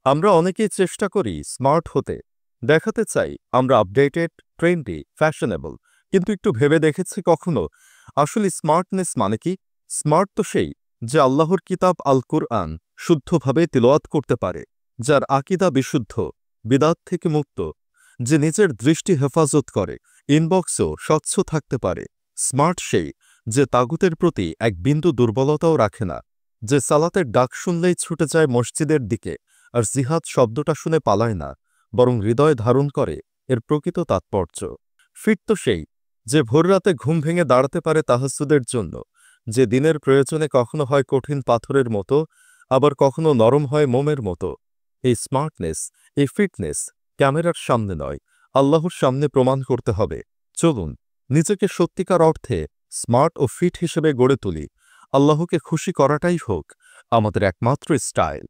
আমরা অনেকেই চেষ্টা করি স্মার্ট হতে, দেখাতে চাই আমরা আপডেটেড, ট্রেন্ডি, ফ্যাশনেবল। কিন্তু একটু ভেবে দেখেছি কখনো আসলে স্মার্টনেস মানে কি? স্মার্ট তো সেই যে আল্লাহর কিতাব আল কুরআন শুদ্ধভাবে তিলাওয়াত করতে পারে, যার আকীদা বিশুদ্ধ, বিদাত থেকে মুক্ত, যে নিজের দৃষ্টি হেফাজত করে, ইনবক্সও স্বচ্ছ থাকতে পারে। স্মার্ট সেই যে তাগুতের প্রতি এক বিন্দু দুর্বলতাও রাখে না, যে সালাতের ডাক শুনলেই ছুটে যায় মসজিদের দিকে, আর জিহাদ শব্দটা শুনে পালায় না, বরং হৃদয় ধারণ করে এর প্রকৃত তাৎপর্য। ফিট তো সেই যে ভোররাতে ঘুম ভেঙে দাঁড়াতে পারে তাহাজ্জুদের জন্য, যে দিনের প্রয়োজনে কখনো হয় কঠিন পাথরের মতো, আবার কখনো নরম হয় মোমের মতো। এই স্মার্টনেস, এই ফিটনেস ক্যামেরার সামনে নয়, আল্লাহর সামনে প্রমাণ করতে হবে। চলুন নিজেকে সত্যিকার অর্থে স্মার্ট ও ফিট হিসেবে গড়ে তুলি। আল্লাহকে খুশি করাটাই হোক আমাদের একমাত্র স্টাইল।